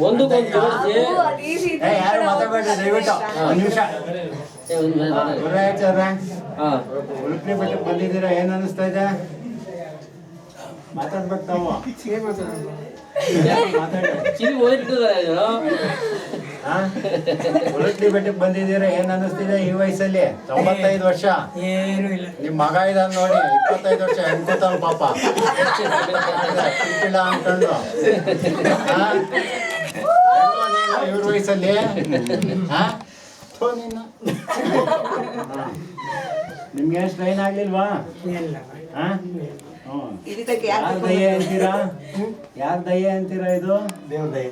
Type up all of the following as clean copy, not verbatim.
ಒಂದಕ್ಕೊಂದು ಜೋಡಿಸಿ ಯಾರು ಮಾತಾಡ್ಬೇಡ್ರಿ ದಯವಿಟ್ಟು ಒಂದು ನಿಮಿಷ. ಉಡುಪಿ ಬೆಟ್ಟಕ್ಕೆ ಬಂದಿದ್ದೀರಾ, ಏನ್ ಅನಿಸ್ತಾ ಇದೆ? ಮಾತಾಡ್ಬೇಕು ತಾವು. ಉಡುಪಿ ಬೆಟ್ಟಕ್ಕೆ ಬಂದಿದ್ದೀರಾ, ಏನ್ ಅನಿಸ್ತಿದೆ ಈ ವಯಸ್ಸಲ್ಲಿ? 95 ವರ್ಷ. ಏನು ಇಲ್ಲ. ನಿಮ್ ಮಗ ಇದ್ದಾನೆ ನೋಡಿ, 25 ವರ್ಷ ಹೆಣ್ಕೋತಾವ ಪಾಪ. ಇಲ್ಲ ಅನ್ಕೊಂಡು ಇವ್ರ ವಯಸ್ಸಲ್ಲಿ ನಿಮ್ಗೆ ಏನು ಸ್ಟ್ರೈನ್ ಆಗ್ಲಿಲ್ವಾ? ಯಾರ ದಯೆ ಅಂತೀರಾ? ಯಾರ ದಯೆ ಅಂತೀರಾ? ಇದು ದೇವ್ರ ದಯೆ.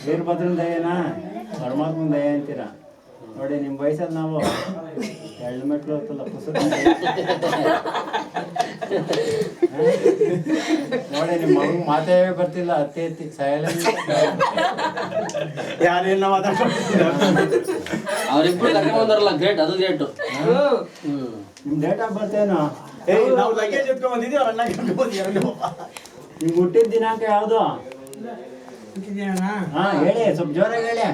ವೀರಭದ್ರನ ದಯೆನಾ? ಪರಮಾತ್ಮನ ದಯೆ ಅಂತೀರಾ? ನೋಡಿ ನಿಮ್ಮ ವಯಸ್ಸಲ್ಲಿ ನಾವು ಹೆಲ್ಮೆಟ್ಲು ಹೊತ್ತಲ್ಲ ಪುಸ್ತಕ ನೋಡಿ, ನಿಮ್ಮ ಮಗು ಮಾತೇ ಬರ್ತಿಲ್ಲ, ಅತ್ತಿ ಸೈಲೆಂಟ್. ಯಾರೇನ ಅವ್ರಿಬ್ರು ಕರ್ಕೊಂಡ್ ಬಂದಾರಲ್ಲ, ಗ್ರೇಟ್, ಅದು ಗ್ರೇಟು. ನಿಮ್ ಡೇಟ್ ಆಫ್ ಬರ್ತ್ ಏನು? ನಾವು ಲಗೇಜ್ ಎತ್ಕೊಂಡ್ ಬಂದಿದ್ದೀವಿ, ಅವ್ರ ಅಣ್ಣ ಕರ್ಕೊಂಡ್ ಬಂದಿದ್ದಾರೆ. ನಿಮ್ಗೆ ಹುಟ್ಟಿದ ದಿನಾಂಕ ಯಾವುದು? ಹಾ ಹೇಳಿ, ಸ್ವಲ್ಪ ಜೋರಾಗಿ ಹೇಳಿ.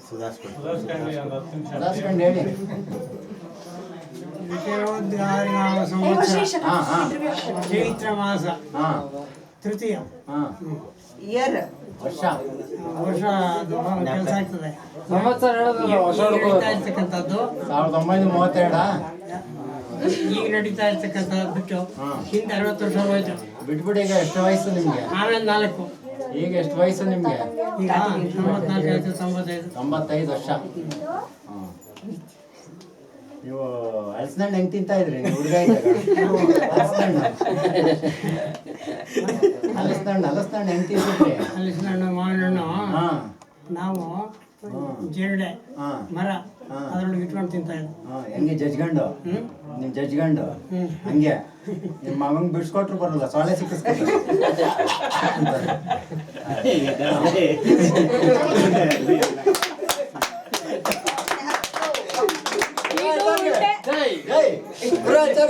ಸುಧಾರಿಸ್ಕೊಂಡು ಹೇಳಿ. ಚೈತ್ರ ಮಾಸ ತೃತೀಯ ವರ್ಷ ಕೆಲಸ ಆಗ್ತದೆ. ಇರ್ತಕ್ಕಂಥದ್ದು 1932. ಈಗ ನಡೀತಾ ಇರ್ತಕ್ಕಂಥದ್ದು ಬಿಟ್ಟು ಹಿಂದೆ 60 ವರ್ಷ ಹೋಯ್ತು. ಬಿಟ್ಬಿಟ್ಟು ಈಗ ಎಷ್ಟು ವಯಸ್ಸು ನಿಮ್ಗೆ? ಆಮೇಲೆ 4. ಈಗ ಎಷ್ಟು ವಯಸ್ಸು ನಿಮ್ಗೆ? ಈಗ 94 ಆಯ್ತು, 95 ವರ್ಷ. ನೀವು ಹಲಸಿನಣ್ಣು ಹೆಂಗ್ ತಿಂತಾ ಇದ್ರಿ ನೀವು ಹುಡುಗ ಇದ್ದಾಗ? ಹಲಸಿನಣ್ಣು ಹೆಂಗ್ ತಿಂತಿದ್ರಿ? ಹಲಸಿನ ಹಣ್ಣು, ಮಾವಿನ ಹಣ್ಣು ನಾವು ಜೇರುಡೆ ಮರ ಅದ್ರೊಳಗೆ ಇಟ್ಕೊಂಡು ತಿಂತಾ ಇದ್ವಿ. ಹೆಂಗೆ ಜಜ್ಗಂಡು? ನಿಮ್ ಜಜ್ಗಂಡು ಹಂಗೆ ನಿಮ್ಮ ಮಗಂಗ್ ಬಿಡ್ಸ್ಕೊಟ್ರು ಬರಲ್ಲ, ಸೊಳ್ಳೆ ಸಿಕ್ಕಿಸ್ಕೊಟ್ರು.